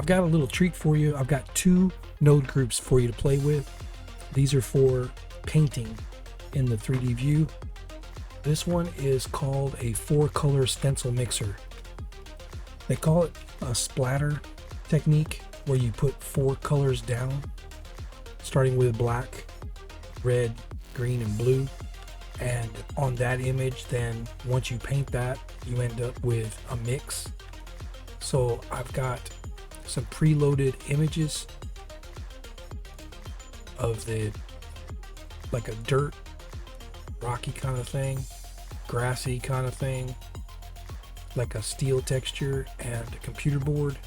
I've got a little treat for you. I've got two node groups for you to play with. These are for painting in the 3D view. This one is called a 4Color Stencil Mixer. They call it a splatter technique, where you put 4 colors down, starting with black, red, green, and blue. And on that image, then once you paint that, you end up with a mix. So I've got some preloaded images of like a dirt, rocky kind of thing, grassy kind of thing, like a steel texture, and a computer board.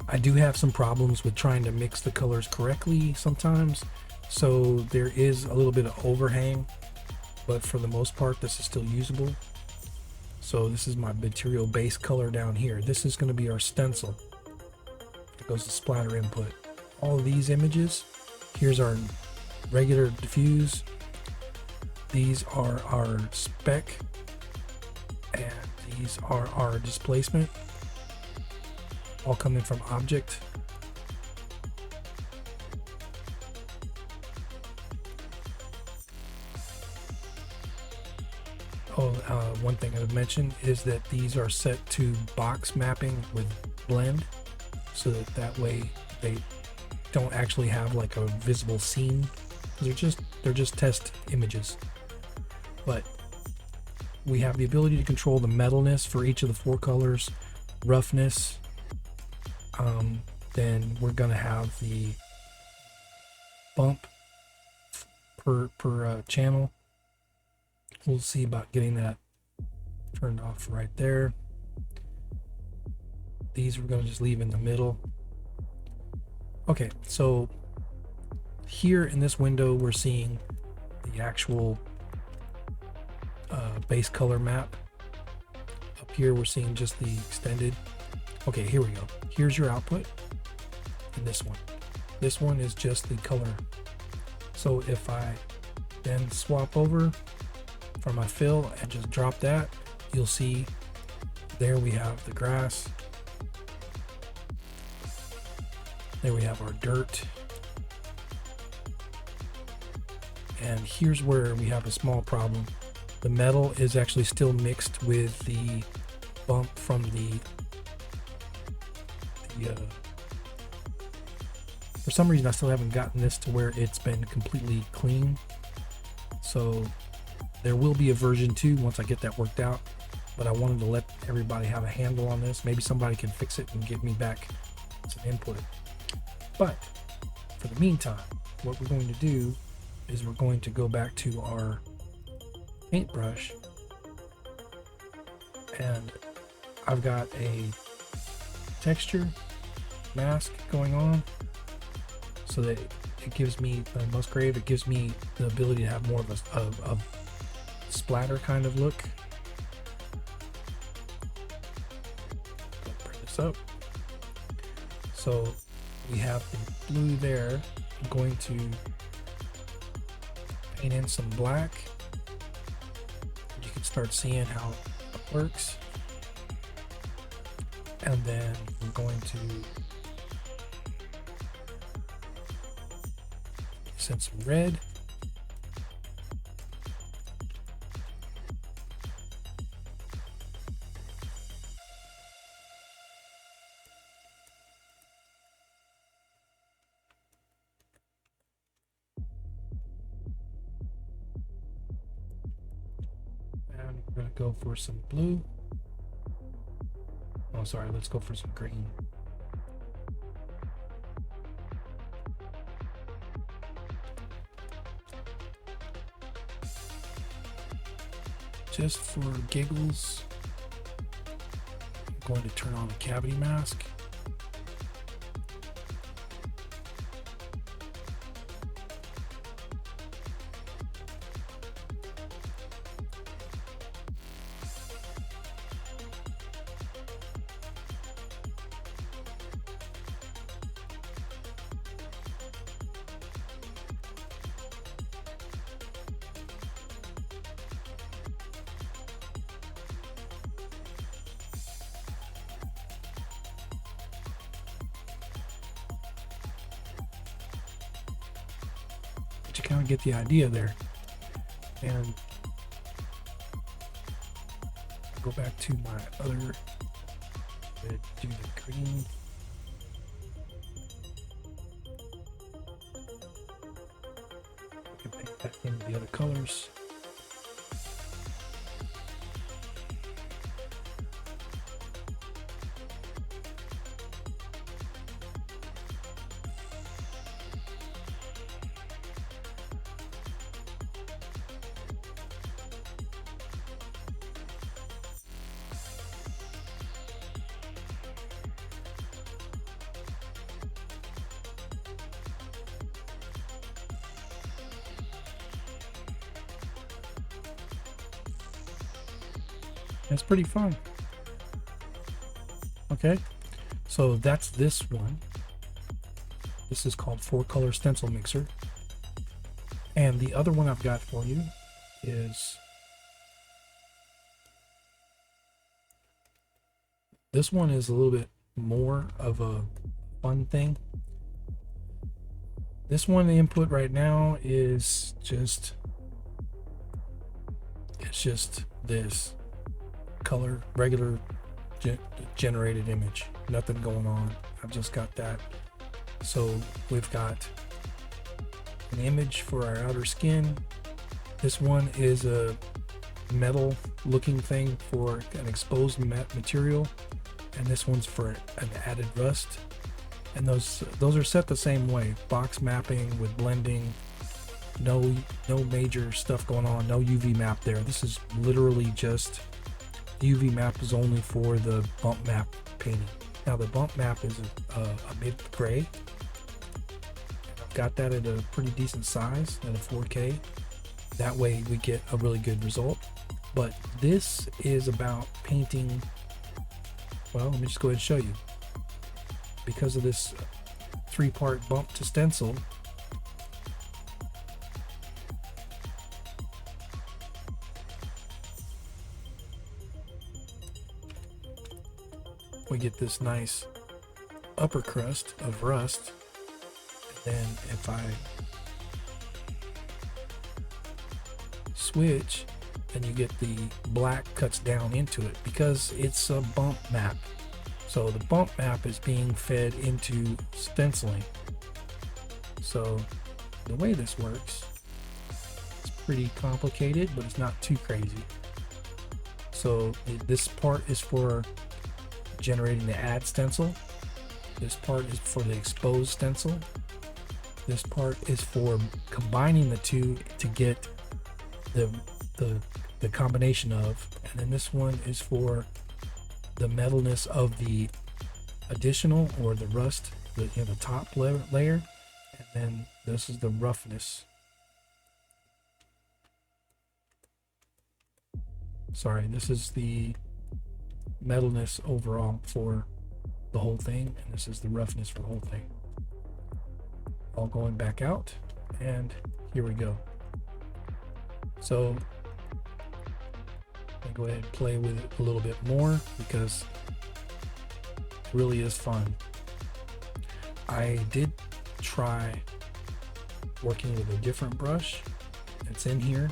I do have some problems with trying to mix the colors correctly sometimes, so there is a little bit of overhang, but for the most part this is still usable. So this is my material base color down here. This is going to be our stencil. It goes to splatter input. All of these images, here's our regular diffuse, these are our spec, and these are our displacement, all coming from object. One thing I would mention is that these are set to box mapping with blend, so that way they don't actually have like a visible scene. They're just test images. But we have the ability to control the metalness for each of the 4 colors, roughness. Then we're gonna have the bump per channel. We'll see about getting that turned off right there. These we're going to just leave in the middle. Okay, so here in this window we're seeing the actual base color map. Up here we're seeing just the extended. Okay, here we go. Here's your output, and this one is just the color. So if I then swap over for my fill and just drop that, you'll see there we have the grass, there we have our dirt, and here's where we have a small problem. The metal is actually still mixed with the bump from the for some reason I still haven't gotten this to where it's been completely clean. So there will be a version 2 once I get that worked out, but I wanted to let everybody have a handle on this. Maybe somebody can fix it and give me back some input. But for the meantime, what we're going to do is we're going to go back to our paintbrush, and I've got a texture mask going on, so that it gives me Musgrave. It gives me the ability to have more of a splatter kind of look. Bring this up. So we have the blue there. I'm going to paint in some black. You can start seeing how it works. And then we're going to send some red. And we're going to go for some blue. Oh, sorry, let's go for some green. Just for giggles, I'm going to turn on the cavity mask. but you kind of get the idea there. And go back to my other, do the green. We can paint that into the other colors. It's pretty fun. Okay, so that's this one. This is called 4Color Stencil Mixer. And the other one I've got for you is this one is a little bit more of a fun thing. This one, the input right now is just, it's just this color, regular generated image, nothing going on. I've just got that. So we've got an image for our outer skin. This one is a metal looking thing for an exposed material, and this one's for an added rust. And those are set the same way, box mapping with blending, no major stuff going on, no UV map there. This is literally just UV map is only for the bump map painting. Now the bump map is a mid gray. I've got that at a pretty decent size at a 4K. That way we get a really good result. But this is about painting, well, let me just go ahead and show you. Because of this 3-part bump to stencil, we get this nice upper crust of rust. And then if I switch, then you get the black cuts down into it because it's a bump map. So the bump map is being fed into stenciling. So the way this works, it's pretty complicated, but it's not too crazy. So this part is for generating the add stencil. This part is for the exposed stencil. This part is for combining the two to get the combination of, and then this one is for the metalness of the additional or the rust, the top layer, and then this is the roughness. Sorry, this is the metalness overall for the whole thing, and this is the roughness for the whole thing. All going back out, and here we go. So I'll go ahead and play with it a little bit more because it really is fun. I did try working with a different brush that's in here.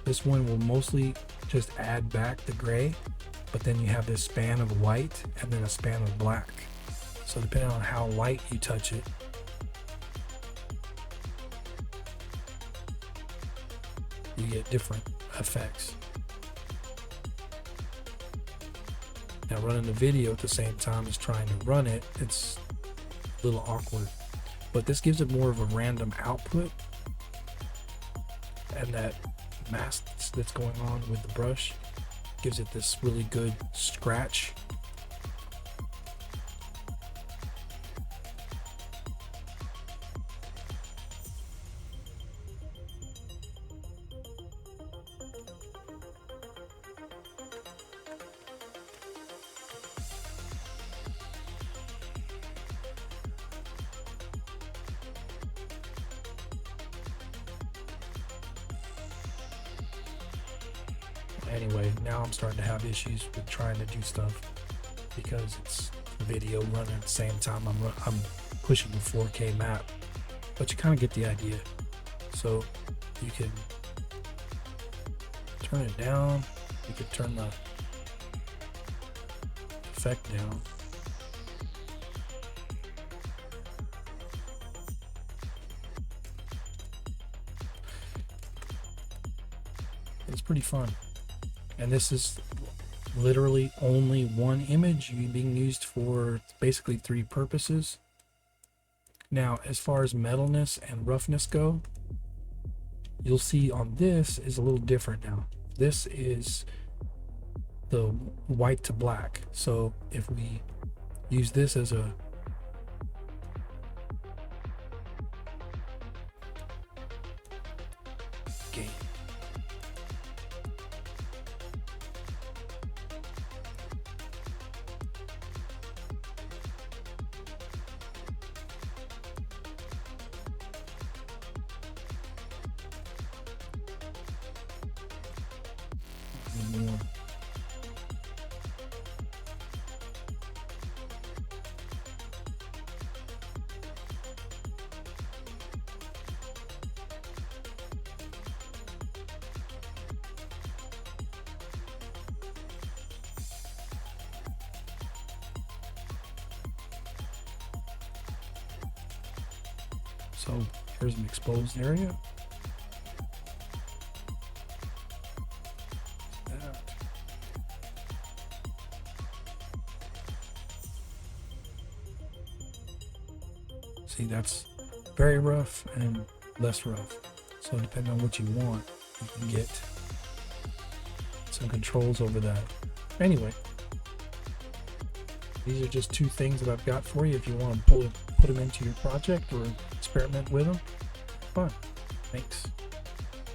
This one will mostly just add back the gray, but then you have this span of white and then a span of black. So depending on how light you touch it, you get different effects. Now running the video at the same time as trying to run it, it's a little awkward, but this gives it more of a random output, and that mask that's going on with the brush gives it this really good scratch. Anyway, now I'm starting to have issues with trying to do stuff because it's video running at the same time I'm pushing the 4K map, but you kind of get the idea. So you can turn it down. You can turn the effect down. It's pretty fun. And this is literally only one image being used for basically 3 purposes. Now, as far as metalness and roughness go, you'll see on this is a little different now. This is the white to black. So if we use this as a game, more. So here's an exposed area. See, that's very rough and less rough. So depending on what you want, you can get some controls over that. Anyway, these are just 2 things that I've got for you if you want to put them into your project or experiment with them. Fun. Thanks.